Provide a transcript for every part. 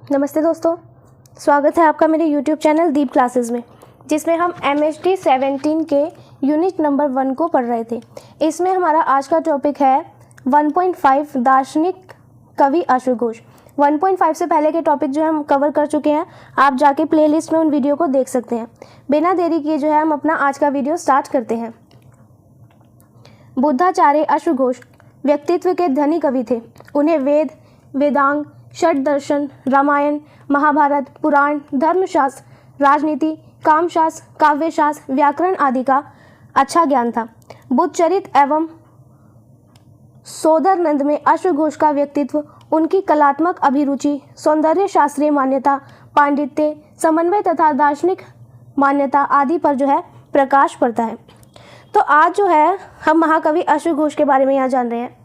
नमस्ते दोस्तों, स्वागत है आपका मेरे YouTube चैनल दीप क्लासेस में, जिसमें हम MHD 17 के यूनिट नंबर 1 को पढ़ रहे थे। इसमें हमारा आज का टॉपिक है 1.5 दार्शनिक कवि अश्वघोष। 1.5 से पहले के टॉपिक जो है हम कवर कर चुके हैं, आप जाके प्लेलिस्ट में उन वीडियो को देख सकते हैं। बिना देरी किए जो है हम अपना आज का वीडियो स्टार्ट करते हैं। बुद्धाचार्य अश्वघोष व्यक्तित्व के धनी कवि थे। उन्हें वेद, वेदांग, षट दर्शन, रामायण, महाभारत, पुराण, धर्मशास्त्र, राजनीति, कामशास्त्र, काव्यशास्त्र, व्याकरण आदि का अच्छा ज्ञान था। बुद्धचरित एवं सोदरनंद में अश्वघोष का व्यक्तित्व, उनकी कलात्मक अभिरुचि, सौंदर्य शास्त्रीय मान्यता, पांडित्य, समन्वय तथा दार्शनिक मान्यता आदि पर जो है प्रकाश पड़ता है। तो आज जो है हम महाकवि अश्वघोष के बारे में यहाँ जान रहे हैं।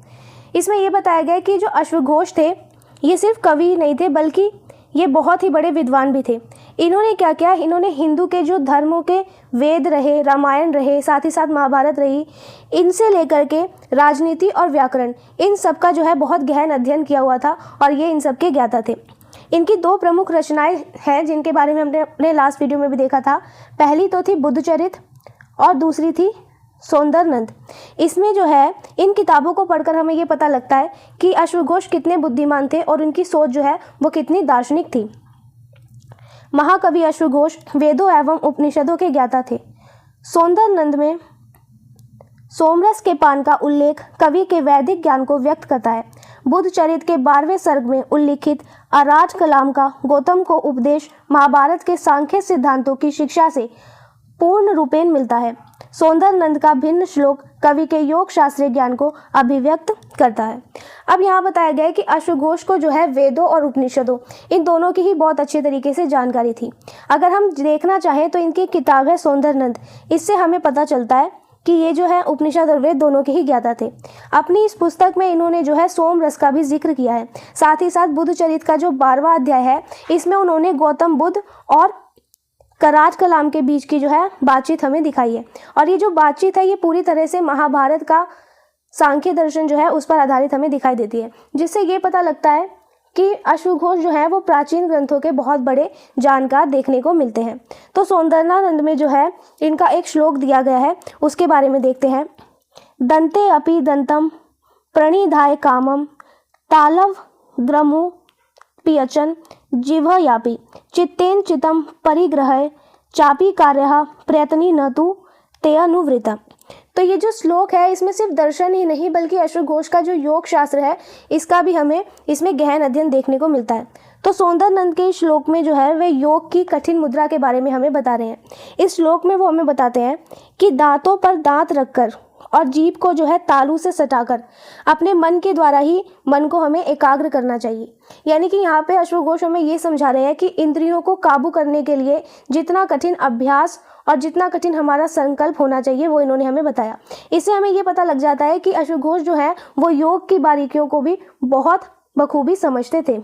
इसमें ये बताया गया कि जो अश्वघोष थे ये सिर्फ कवि नहीं थे, बल्कि ये बहुत ही बड़े विद्वान भी थे। इन्होंने क्या किया, इन्होंने हिंदू के जो धर्मों के वेद रहे, रामायण रहे, साथ ही साथ महाभारत रही, इनसे लेकर के राजनीति और व्याकरण, इन सब का जो है बहुत गहन अध्ययन किया हुआ था और ये इन सब के ज्ञाता थे। इनकी दो प्रमुख रचनाएं हैं जिनके बारे में हमने अपने लास्ट वीडियो में भी देखा था। पहली तो थी बुद्धचरित और दूसरी थी सौंदरनंद। इसमें जो है इन किताबों को पढ़कर हमें ये पता लगता है कि अश्वघोष कितने बुद्धिमान थे और उनकी सोच जो है वो कितनी दार्शनिक थी। महाकवि अश्वघोष वेदों एवं उपनिषदों के ज्ञाता थे। सौंदरनंद में सोमरस के पान का उल्लेख कवि के वैदिक ज्ञान को व्यक्त करता है। बुद्धचरित के 12वें सर्ग में उल्लिखित अराज कलाम का गौतम को उपदेश महाभारत के सांख्य सिद्धांतों की शिक्षा से पूर्ण रूपेण मिलता है। सौंदरनंद का भिन्न श्लोक कवि के योग शास्त्रीय ज्ञान को अभिव्यक्त करता है। अब यहाँ बताया गया है कि अश्वघोष को जो है वेदों और उपनिषदों, इन दोनों की ही बहुत अच्छी तरीके से जानकारी थी। अगर हम देखना चाहें तो इनकी किताब है सौंदरनंद। इससे हमें पता चलता है कि ये जो है उपनिषद और वेद दोनों के ही ज्ञाता थे। अपनी इस पुस्तक में इन्होंने जो है सोम रस का भी जिक्र किया है। साथ ही साथ बुद्धचरित का जो 12वां अध्याय है, इसमें उन्होंने गौतम बुद्ध और कराज कलाम के बीच की जो है बातचीत हमें दिखाई है। और ये जो बातचीत है ये पूरी तरह से महाभारत का सांख्य दर्शन जो है उस पर आधारित हमें दिखाई देती है, जिससे ये पता लगता है कि अश्वघोष जो है वो प्राचीन ग्रंथों के बहुत बड़े जानकार देखने को मिलते हैं। तो सौंदर्यानंद में जो है इनका एक श्लोक दिया गया है, उसके बारे में देखते हैं। दंते अपि दंतम प्रणिधाय कामम तालव द्रमु पियचन जिह्वयापि चित्तेन चित्तम परिग्रह चापी कार्य प्रयत्नी न तु ते अनुवृता। तो ये जो श्लोक है इसमें सिर्फ दर्शन ही नहीं बल्कि अश्वघोष का जो योग शास्त्र है इसका भी हमें इसमें गहन अध्ययन देखने को मिलता है। तो सौंदरनंद के श्लोक में जो है वे योग की कठिन मुद्रा के बारे में हमें बता रहे हैं। इस श्लोक में वो हमें बताते हैं कि दांतों पर दांत रखकर और जीभ को जो है तालू से सटाकर अपने मन के द्वारा ही मन को हमें एकाग्र करना चाहिए। यानी कि यहाँ पे अश्वघोष हमें ये समझा रहे हैं कि इंद्रियों को काबू करने के लिए जितना कठिन अभ्यास और जितना कठिन हमारा संकल्प होना चाहिए वो इन्होंने हमें बताया। इससे हमें ये पता लग जाता है कि अश्वघोष जो है वो योग की बारीकियों को भी बहुत बखूबी समझते थे।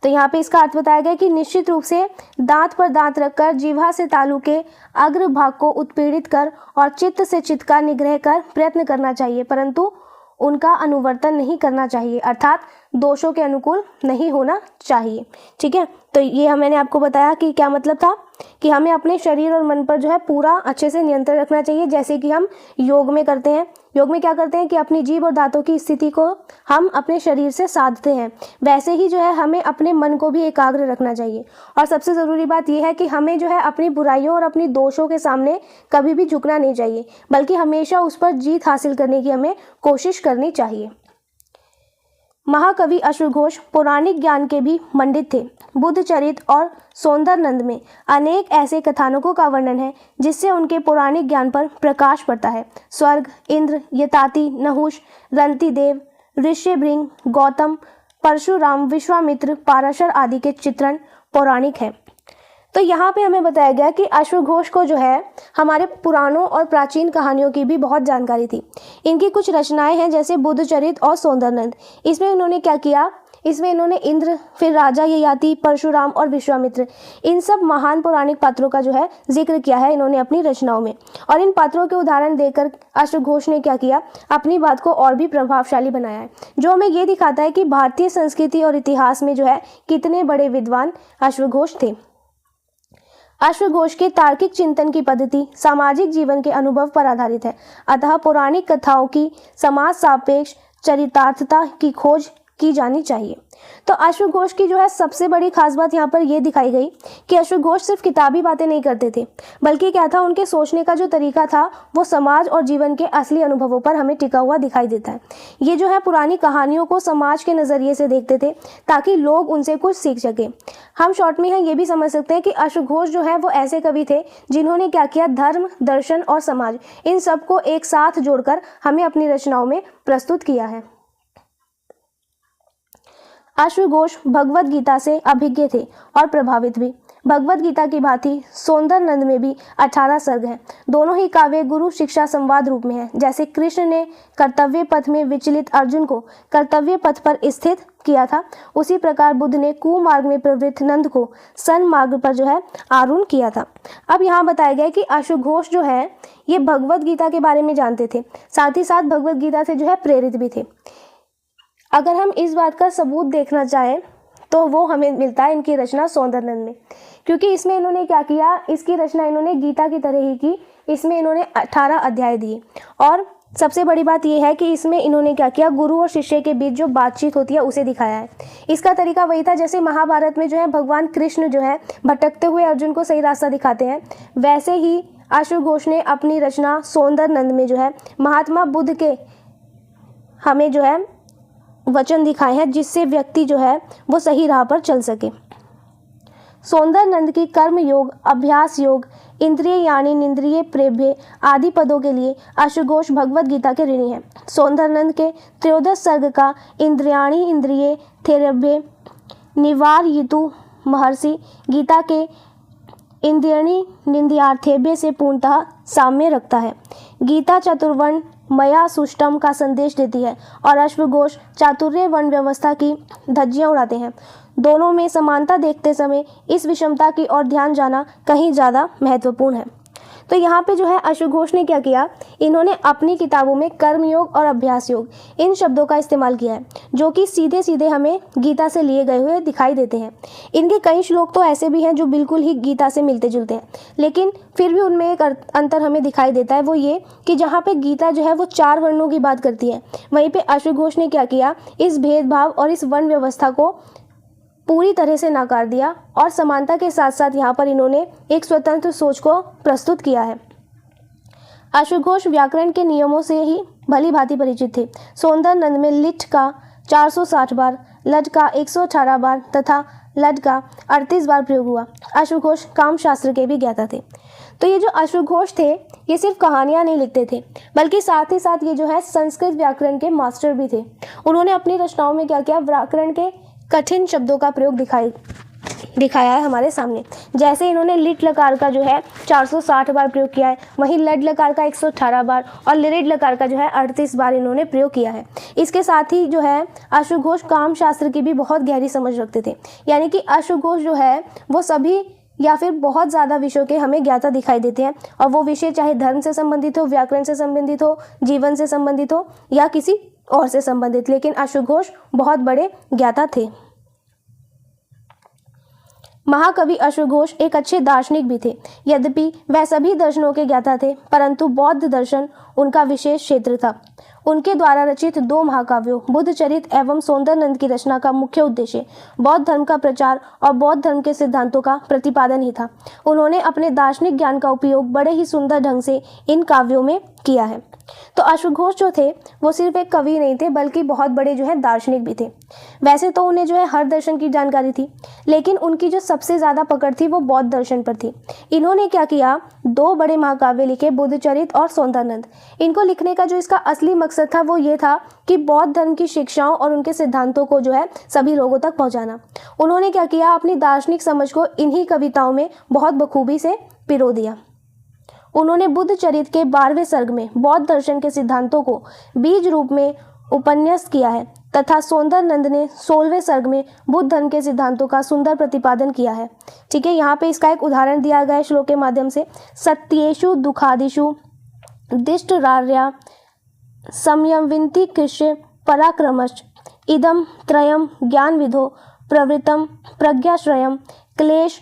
तो यहाँ पे इसका अर्थ बताया गया कि निश्चित रूप से दांत पर दांत रखकर जीवा से तालू के अग्र भाग को उत्पीड़ित कर और चित्त से चित्त का निग्रह कर प्रयत्न करना चाहिए, परंतु उनका अनुवर्तन नहीं करना चाहिए, अर्थात दोषों के अनुकूल नहीं होना चाहिए। ठीक है, तो ये मैंने आपको बताया कि क्या मतलब था कि हमें अपने शरीर और मन पर जो है पूरा अच्छे से नियंत्रण रखना चाहिए, जैसे कि हम योग में करते हैं। योग में क्या करते हैं कि अपनी जीभ और दांतों की स्थिति को हम अपने शरीर से साधते हैं, वैसे ही जो है हमें अपने मन को भी एकाग्र रखना चाहिए। और सबसे ज़रूरी बात यह है कि हमें जो है अपनी बुराइयों और अपनी दोषों के सामने कभी भी झुकना नहीं चाहिए, बल्कि हमेशा उस पर जीत हासिल करने की हमें कोशिश करनी चाहिए। महाकवि अश्वघोष पौराणिक ज्ञान के भी पंडित थे। बुद्धचरित और सौंदरनंद में अनेक ऐसे कथानकों का वर्णन है जिससे उनके पौराणिक ज्ञान पर प्रकाश पड़ता है। स्वर्ग, इंद्र, यताति, नहुष, रंतिदेव, ऋष्यभृंग, गौतम, परशुराम, विश्वामित्र, पाराशर आदि के चित्रण पौराणिक है। तो यहाँ पे हमें बताया गया कि अश्वघोष को जो है हमारे पुराणों और प्राचीन कहानियों की भी बहुत जानकारी थी। इनकी कुछ रचनाएं हैं जैसे बुद्धचरित और सौंदरनंद। इसमें उन्होंने क्या किया, इसमें इन्होंने इंद्र, फिर राजा ययाति, परशुराम और विश्वामित्र, इन सब महान पौराणिक पात्रों का जो है जिक्र किया है इन्होंने अपनी रचनाओं में। और इन पात्रों के उदाहरण देकर अश्वघोष ने क्या किया, अपनी बात को और भी प्रभावशाली बनाया है, जो हमें ये दिखाता है कि भारतीय संस्कृति और इतिहास में जो है कितने बड़े विद्वान अश्वघोष थे। अश्वघोष के तार्किक चिंतन की पद्धति सामाजिक जीवन के अनुभव पर आधारित है, अतः पौराणिक कथाओं की समाज सापेक्ष चरितार्थता की खोज की जानी चाहिए। तो अश्वघोष की जो है सबसे बड़ी खास बात यहाँ पर यह दिखाई गई कि अश्वघोष सिर्फ किताबी बातें नहीं करते थे, बल्कि क्या था, उनके सोचने का जो तरीका था वो समाज और जीवन के असली अनुभवों पर हमें टिका हुआ दिखाई देता है। ये जो है पुरानी कहानियों को समाज के नज़रिए से देखते थे ताकि लोग उनसे कुछ सीख सके। हम शॉर्ट में ये भी समझ सकते हैं कि अश्वघोष जो है वो ऐसे कवि थे जिन्होंने क्या किया, धर्म, दर्शन और समाज, इन सबको एक साथ जोड़कर हमें अपनी रचनाओं में प्रस्तुत किया है। अश्वघोष भगवद गीता से अभिज्ञ थे और प्रभावित भी। भगवद गीता की भांति सौंदरनंद में भी 18 सर्ग हैं। दोनों ही काव्य गुरु शिक्षा संवाद रूप में हैं। जैसे कृष्ण ने कर्तव्य पथ में विचलित अर्जुन को कर्तव्य पथ पर स्थित किया था, उसी प्रकार बुद्ध ने कुमार्ग में प्रवृत्त नंद को सन्मार्ग पर जो है आरूढ़ किया था। अब यहाँ बताया गया कि अश्वघोष जो है ये भगवद गीता के बारे में जानते थे, साथ ही साथ भगवद गीता से जो है प्रेरित भी थे। अगर हम इस बात का सबूत देखना चाहें तो वो हमें मिलता है इनकी रचना सौंदरनंद में, क्योंकि इसमें इन्होंने क्या किया, इसकी रचना इन्होंने गीता की तरह ही की। इसमें इन्होंने 18 अध्याय दिए और सबसे बड़ी बात यह है कि इसमें इन्होंने क्या किया, गुरु और शिष्य के बीच जो बातचीत होती है उसे दिखाया है। इसका तरीका वही था जैसे महाभारत में जो है भगवान कृष्ण जो है भटकते हुए अर्जुन को सही रास्ता दिखाते हैं, वैसे ही अश्वघोष ने अपनी रचना सौंदरनंद में जो है महात्मा बुद्ध के हमें जो है वचन दिखाए हैं, जिससे व्यक्ति जो है वो सही राह पर चल सके। सौंदरनंद की कर्म योग, अभ्यास योग, इंद्रिय यानी निंद्रिय, प्रेभ्य आदि पदों के लिए अश्वघोष भगवद गीता के ऋणी हैं। सौंदरनंद के 13 सर्ग का इंद्रियाणी इंद्रिय थेरभ्य निवारयितु महर्षि गीता के इंद्रियणी निंद्यार्थेभ्य से पूर्णतः साम्य रखता है। गीता चतुर्वर्ण मया सुष्टम का संदेश देती है और अश्वघोष चातुर्य वर्ण व्यवस्था की धज्जियां उड़ाते हैं। दोनों में समानता देखते समय इस विषमता की ओर ध्यान जाना कहीं ज़्यादा महत्वपूर्ण है। तो यहाँ पे जो है अश्वघोष ने क्या किया, इन्होंने अपनी किताबों में कर्मयोग और अभ्यास योग इन शब्दों का इस्तेमाल किया है, जो कि सीधे सीधे हमें गीता से लिए गए हुए दिखाई देते हैं। इनके कई श्लोक तो ऐसे भी हैं जो बिल्कुल ही गीता से मिलते जुलते हैं, लेकिन फिर भी उनमें एक अंतर हमें दिखाई देता है, वो ये कि जहाँ पे गीता जो है वो 4 वर्णों की बात करती है, वहीं पे अश्वघोष ने क्या किया, इस भेदभाव और इस वर्ण व्यवस्था को पूरी तरह से नकार दिया और समानता के साथ साथ यहाँ पर इन्होंने एक स्वतंत्र सोच को प्रस्तुत किया है। अश्वघोष व्याकरण के नियमों से ही भली भांति परिचित थे। सौंदरनंद में लिट का 460 बार, लट का 118 बार तथा लट का 38 बार प्रयोग हुआ। अश्वघोष काम शास्त्र के भी ज्ञाता थे। तो ये जो अश्वघोष थे ये सिर्फ कहानियाँ नहीं लिखते थे, बल्कि साथ ही साथ ये जो है संस्कृत व्याकरण के मास्टर भी थे। उन्होंने अपनी रचनाओं में क्या किया, व्याकरण के कठिन शब्दों का प्रयोग दिखाया है हमारे सामने। जैसे इन्होंने लिट लकार का जो है 460 बार प्रयोग किया है, वहीं लड लकार का 118 बार और लिरिड लकार का जो है 38 बार इन्होंने प्रयोग किया है। इसके साथ ही जो है अश्वघोष काम शास्त्र की भी बहुत गहरी समझ रखते थे, यानी कि अश्वघोष जो है वो सभी या फिर बहुत ज़्यादा विषयों के हमें ज्ञाता दिखाई देते हैं, और वो विषय चाहे धर्म से संबंधित हो, व्याकरण से संबंधित हो, जीवन से संबंधित हो या किसी और से संबंधित, लेकिन अश्वघोष बहुत बड़े ज्ञाता थे। महाकवि अश्वघोष एक अच्छे दार्शनिक भी थे। यद्यपि वह सभी दर्शनों के ज्ञाता थे, परंतु बौद्ध दर्शन उनका विशेष क्षेत्र था। उनके द्वारा रचित 2 महाकाव्यों बुद्धचरित एवं सौंदरनंद की रचना का मुख्य उद्देश्य बौद्ध धर्म का प्रचार और बौद्ध धर्म के सिद्धांतों का प्रतिपादन ही था। उन्होंने अपने दार्शनिक ज्ञान का उपयोग बड़े ही सुंदर ढंग से इन काव्यों में किया है। तो अश्वघोष जो थे वो सिर्फ एक कवि नहीं थे, बल्कि बहुत बड़े जो है दार्शनिक भी थे। वैसे तो उन्हें जो है हर दर्शन की जानकारी थी, लेकिन उनकी जो सबसे ज़्यादा पकड़ थी वो बौद्ध दर्शन पर थी। इन्होंने क्या किया, 2 बड़े महाकाव्य लिखे, बुद्धचरित और सौंदरनंद। इनको लिखने का जो इसका असली मकसद था वो ये था कि बौद्ध धर्म की शिक्षाओं और उनके सिद्धांतों को जो है सभी लोगों तक पहुँचाना। उन्होंने क्या किया, अपनी दार्शनिक समझ को इन्हीं कविताओं में बहुत बखूबी से पिरो दिया। उन्होंने बुद्धचरित के 12वें सर्ग में बौद्ध दर्शन के सिद्धांतों को बीज रूप में उपन्यास किया है तथा सौंदरनंद ने 16वें सर्ग में बुद्ध धर्म के सिद्धांतों का सुंदर प्रतिपादन किया है। ठीक है, यहाँ पे इसका एक उदाहरण दिया गया है श्लोक के माध्यम से। सत्येषु दुखादिषु दिष्टरार्या संयमविन्ति कृष्य पराक्रमश्च इदं त्रयं ज्ञान विधो प्रवृत्तम प्रज्ञाश्रयम क्लेश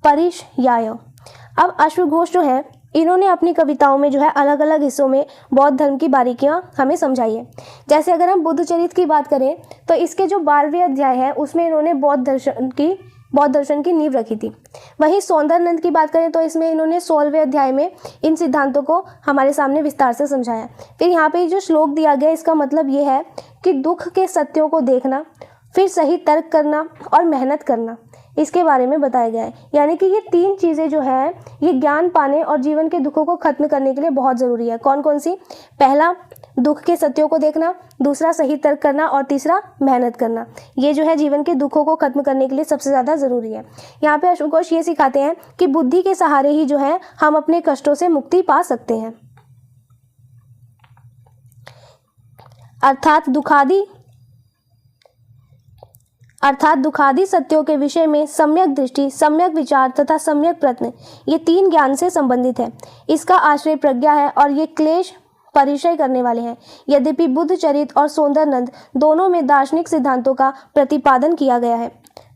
परिशयाय। अब अश्वघोष जो है, इन्होंने अपनी कविताओं में जो है अलग अलग हिस्सों में बौद्ध धर्म की बारीकियां हमें समझाई है। जैसे अगर हम बुद्ध चरित्र की बात करें तो इसके जो 12वें अध्याय है उसमें इन्होंने बौद्ध दर्शन की नींव रखी थी। वहीं सौंदरनंद की बात करें तो इसमें इन्होंने 16वें अध्याय में इन सिद्धांतों को हमारे सामने विस्तार से समझाया। फिर यहाँ पे जो श्लोक दिया गया इसका मतलब ये है कि दुख के सत्यों को देखना, फिर सही तर्क करना और मेहनत करना, इसके बारे में बताया गया है। यानी कि ये 3 चीज़ें जो है ये ज्ञान पाने और जीवन के दुखों को खत्म करने के लिए बहुत ज़रूरी है। कौन कौन सी? पहला, दुख के सत्यों को देखना, दूसरा सही तर्क करना और तीसरा मेहनत करना। ये जो है जीवन के दुखों को खत्म करने के लिए सबसे ज़्यादा ज़रूरी है। यहाँ पे अश्वघोष ये सिखाते हैं कि बुद्धि के सहारे ही जो है हम अपने कष्टों से मुक्ति पा सकते हैं। अर्थात दुखादि सत्यों के विषय में सम्यक दृष्टि, सम्यक विचार तथा सम्यक प्रयत्न, ये 3 ज्ञान से संबंधित है। इसका आश्रय प्रज्ञा है और ये क्लेश परिचय करने वाले हैं। यद्यपि बुद्ध चरित्र और सौंदरनंद दोनों में दार्शनिक सिद्धांतों का प्रतिपादन किया गया है,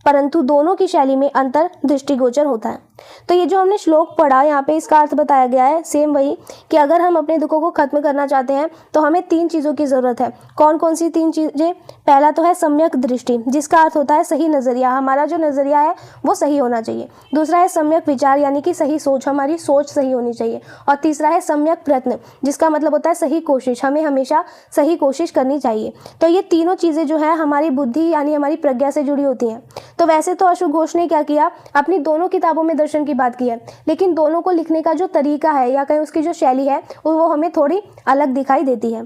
परंतु दोनों की शैली में अंतर दृष्टिगोचर होता है। तो ये जो हमने श्लोक पढ़ा, यहाँ पे इसका अर्थ बताया गया है सेम वही कि अगर हम अपने दुखों को खत्म करना चाहते हैं तो हमें 3 चीज़ों की ज़रूरत है। कौन कौन सी 3 चीज़ें? पहला तो है सम्यक दृष्टि, जिसका अर्थ होता है सही नज़रिया, हमारा जो नज़रिया है वो सही होना चाहिए। दूसरा है सम्यक विचार, यानी कि सही सोच, हमारी सोच सही होनी चाहिए। और तीसरा है सम्यक प्रयत्न, जिसका मतलब होता है सही कोशिश, हमें हमेशा सही कोशिश करनी चाहिए। तो ये तीनों चीज़ें जो है हमारी बुद्धि यानी हमारी प्रज्ञा से जुड़ी होती हैं। तो वैसे तो अश्वघोष ने क्या किया, अपनी दोनों किताबों में दर्शन की बात की है, लेकिन दोनों को लिखने का जो तरीका है या कहीं उसकी जो शैली है वो हमें थोड़ी अलग दिखाई देती है।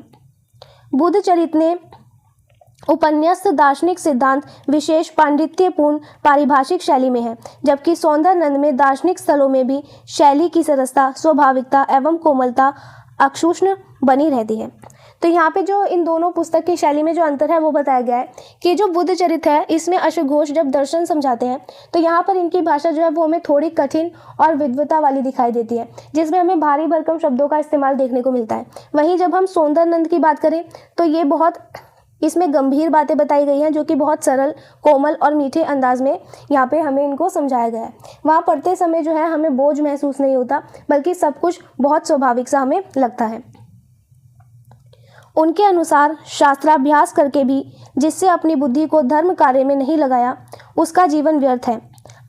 बुद्ध चरित्र ने उपन्यास्त दार्शनिक सिद्धांत विशेष पांडित्यपूर्ण पारिभाषिक शैली में है, जबकि सौंदरनंद में दार्शनिक स्थलों में भी शैली की सरसता, स्वाभाविकता एवं कोमलता अक्षुण्ण बनी रहती है। तो यहाँ पे जो इन दोनों पुस्तक की शैली में जो अंतर है वो बताया गया है कि जो बुद्ध चरित्र है इसमें अश्वघोष जब दर्शन समझाते हैं तो यहाँ पर इनकी भाषा जो है वो हमें थोड़ी कठिन और विद्वता वाली दिखाई देती है, जिसमें हमें भारी भरकम शब्दों का इस्तेमाल देखने को मिलता है। वहीं जब हम सौंदरनंद की बात करें तो ये बहुत इसमें गंभीर बातें बताई गई हैं जो कि बहुत सरल, कोमल और मीठे अंदाज में यहाँ पे हमें इनको समझाया गया है। वहाँ पढ़ते समय जो है हमें बोझ महसूस नहीं होता, बल्कि सब कुछ बहुत स्वाभाविक सा हमें लगता है। उनके अनुसार शास्त्राभ्यास करके भी जिससे अपनी बुद्धि को धर्म कार्य में नहीं लगाया उसका जीवन व्यर्थ है।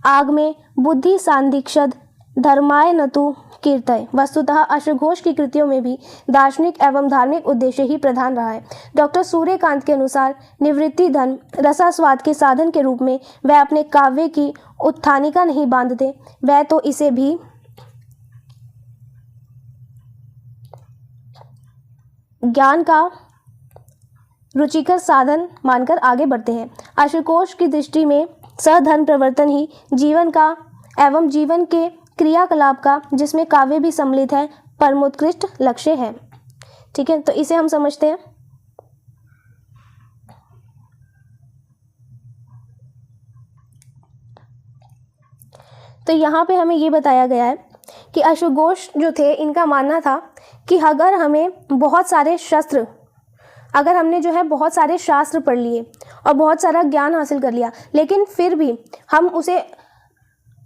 आग में बुद्धि सांदीक्षद धर्माय नतु कीर्तय। वस्तुतः अश्वघोष की कृतियों में भी दार्शनिक एवं धार्मिक उद्देश्य ही प्रधान रहा है। डॉक्टर सूर्यकांत के अनुसार निवृत्ति धन रसास्वाद के साधन के रूप में वह अपने काव्य की उत्थानिका नहीं बांधते, वह तो इसे भी ज्ञान का रुचिकर साधन मानकर आगे बढ़ते हैं। अश्वघोष की दृष्टि में सधर्म प्रवर्तन ही जीवन का एवं जीवन के क्रियाकलाप का, जिसमें काव्य भी सम्मिलित है, परमोत्कृष्ट लक्ष्य है। ठीक है, तो इसे हम समझते हैं। तो यहाँ पे हमें ये बताया गया है कि अश्वघोष जो थे इनका मानना था कि अगर हमें बहुत सारे शस्त्र, अगर हमने जो है बहुत सारे शास्त्र पढ़ लिए और बहुत सारा ज्ञान हासिल कर लिया, लेकिन फिर भी हम उसे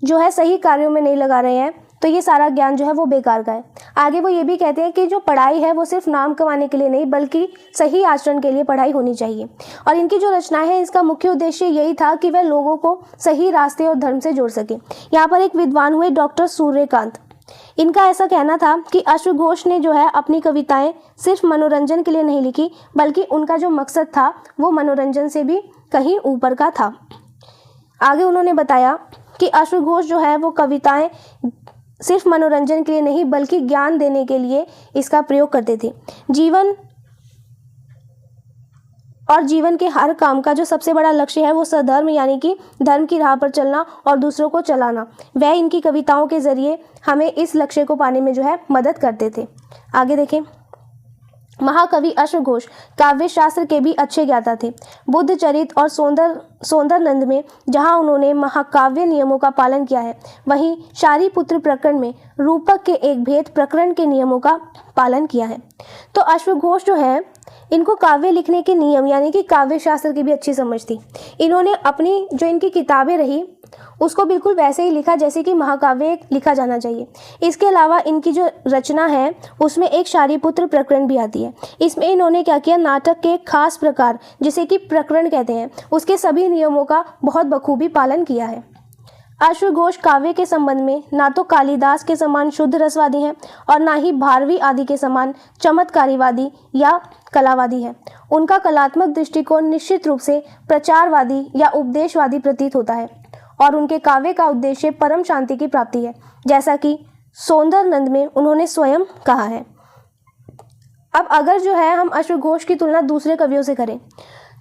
जो है सही कार्यों में नहीं लगा रहे हैं, तो ये सारा ज्ञान जो है वो बेकार का है। आगे वो ये भी कहते हैं कि जो पढ़ाई है वो सिर्फ नाम कमाने के लिए नहीं, बल्कि सही आचरण के लिए पढ़ाई होनी चाहिए। और इनकी जो रचनाएं हैं इसका मुख्य उद्देश्य यही था कि वह लोगों को सही रास्ते और धर्म से जोड़ सके। यहाँ पर एक विद्वान हुए डॉक्टर सूर्यकांत, इनका ऐसा कहना था कि अश्वघोष ने जो है अपनी कविताएं सिर्फ मनोरंजन के लिए नहीं लिखी, बल्कि उनका जो मकसद था वो मनोरंजन से भी कहीं ऊपर का था। आगे उन्होंने बताया कि अश्वघोष जो है वो कविताएं सिर्फ मनोरंजन के लिए नहीं बल्कि ज्ञान देने के लिए इसका प्रयोग करते थे। जीवन के हर काम का जो सबसे बड़ा लक्ष्य है वो सधर्म यानी कि धर्म की राह पर चलना और दूसरों को चलाना, वह इनकी कविताओं के जरिए हमें इस लक्ष्य को पाने में जो है मदद करते थे। आगे देखें, महाकवि अश्वघोष काव्य शास्त्र के भी अच्छे ज्ञाता थे। बुद्ध चरित और सौंदरनंद में जहाँ उन्होंने महाकाव्य नियमों का पालन किया है, वहीं शारिपुत्र प्रकरण में रूपक के एक भेद प्रकरण के नियमों का पालन किया है। तो अश्वघोष जो है, इनको काव्य लिखने के नियम यानी कि काव्य शास्त्र की भी अच्छी समझ थी। इन्होंने अपनी जो इनकी किताबें रही उसको बिल्कुल वैसे ही लिखा जैसे कि महाकाव्य लिखा जाना चाहिए। इसके अलावा इनकी जो रचना है उसमें एक शारिपुत्र प्रकरण भी आती है। इसमें इन्होंने क्या किया, नाटक के एक खास प्रकार जिसे कि प्रकरण कहते हैं उसके सभी नियमों का बहुत बखूबी पालन किया है। अश्वघोष काव्य के संबंध में ना तो कालिदास के समान शुद्ध रसवादी हैं और ना ही भारवी आदि के समान चमत्कारीवादी या कलावादी है। उनका कलात्मक दृष्टिकोण निश्चित रूप से प्रचारवादी या उपदेशवादी प्रतीत होता है और उनके काव्य का उद्देश्य परम शांति की प्राप्ति है, जैसा कि सौंदरनंद में उन्होंने स्वयं कहा है। अब अगर जो है हम अश्वघोष की तुलना दूसरे कवियों से करें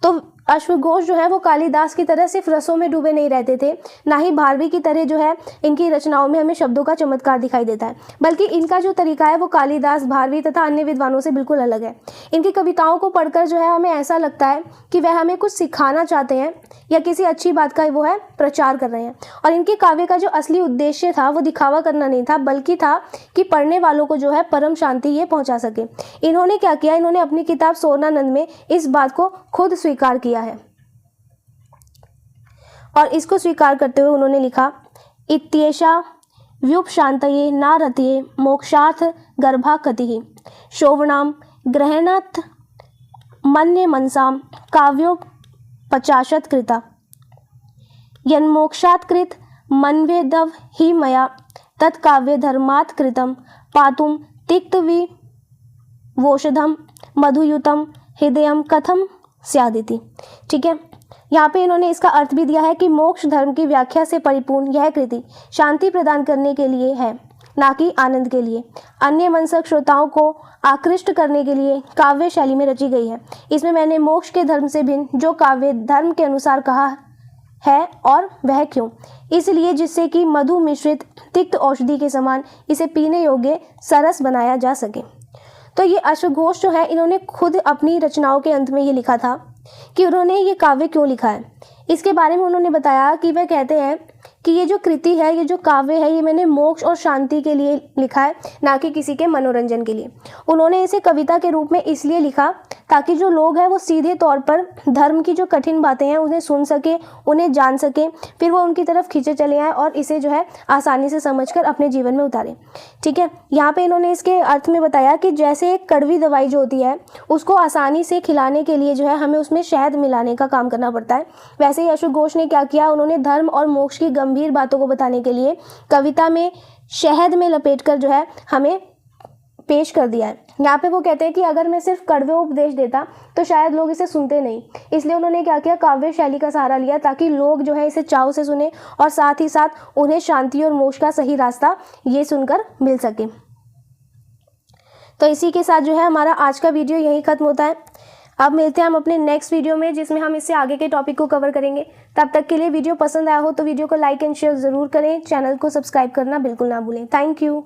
तो अश्वघोष जो है वो कालिदास की तरह सिर्फ रसों में डूबे नहीं रहते थे, ना ही भारवी की तरह जो है इनकी रचनाओं में हमें शब्दों का चमत्कार दिखाई देता है, बल्कि इनका जो तरीका है वो कालिदास, भारवी तथा अन्य विद्वानों से बिल्कुल अलग है। इनकी कविताओं को पढ़कर जो है हमें ऐसा लगता है कि वह हमें कुछ सिखाना चाहते हैं या किसी अच्छी बात का वो है प्रचार कर रहे हैं। और इनके काव्य का जो असली उद्देश्य था वो दिखावा करना नहीं था, बल्कि था कि पढ़ने वालों को जो है परम शांति ये पहुंचा सके। इन्होंने क्या किया, इन्होंने अपनी किताब सौंदरनंद में इस बात को खुद स्वीकार किया है और इसको स्वीकार करते हुए उन्होंने लिखा, इत्येषा व्युपशांतये न रतये मोक्षार्थ गर्भा कतिः शोभनाम ग्रहणात् मन्ये मनसाम काव्योपचाशत् कृता यन्मोक्षात् कृत मन्वेदव हि मया तत्काव्य धर्मात् कृतं पातुं तिक्तविवोषधं मधुयुतं हृदयं कथम स्यादिति। ठीक है, यहाँ पे इन्होंने इसका अर्थ भी दिया है कि मोक्ष धर्म की व्याख्या से परिपूर्ण यह कृति शांति प्रदान करने के लिए है, ना कि आनंद के लिए। अन्य मनसक श्रोताओं को आकृष्ट करने के लिए काव्य शैली में रची गई है। इसमें मैंने मोक्ष के धर्म से भिन्न जो काव्य धर्म के अनुसार कहा है, और वह क्यों, इसलिए जिससे कि मधु मिश्रित तिक्त औषधि के समान इसे पीने योग्य सरस बनाया जा सके। तो ये अश्वघोष जो है, इन्होंने खुद अपनी रचनाओं के अंत में ये लिखा था कि उन्होंने ये काव्य क्यों लिखा है। इसके बारे में उन्होंने बताया कि वह कहते हैं कि ये जो कृति है, ये जो काव्य है, ये मैंने मोक्ष और शांति के लिए लिखा है, ना कि किसी के मनोरंजन के लिए। उन्होंने इसे कविता के रूप में इसलिए लिखा ताकि जो लोग हैं वो सीधे तौर पर धर्म की जो कठिन बातें हैं उन्हें सुन सके, उन्हें जान सके, फिर वो उनकी तरफ खींचे चले आए और इसे जो है आसानी से समझकर अपने जीवन में उतारें। ठीक है, यहाँ पे इन्होंने इसके अर्थ में बताया कि जैसे एक कड़वी दवाई जो होती है उसको आसानी से खिलाने के लिए जो है हमें उसमें शहद मिलाने का काम करना पड़ता है, वैसे ही अश्वघोष ने क्या किया, उन्होंने धर्म और मोक्ष की गंभीर बातों को बताने के लिए कविता में शहद में लपेटकर जो है हमें पेश कर दिया है। यहाँ पे वो कहते हैं कि अगर मैं सिर्फ कड़वे उपदेश देता तो शायद लोग इसे सुनते नहीं, इसलिए उन्होंने क्या किया, काव्य शैली का सहारा लिया ताकि लोग जो है इसे चाव से सुने और साथ ही साथ उन्हें शांति और मोक्ष का सही रास्ता ये सुनकर मिल सके। तो इसी के साथ जो है हमारा आज का वीडियो यही खत्म होता है। अब मिलते हैं हम अपने नेक्स्ट वीडियो में, जिसमें हम इससे आगे के टॉपिक को कवर करेंगे। तब तक के लिए वीडियो पसंद आया हो तो वीडियो को लाइक एंड शेयर ज़रूर करें, चैनल को सब्सक्राइब करना बिल्कुल ना भूलें। Thank you.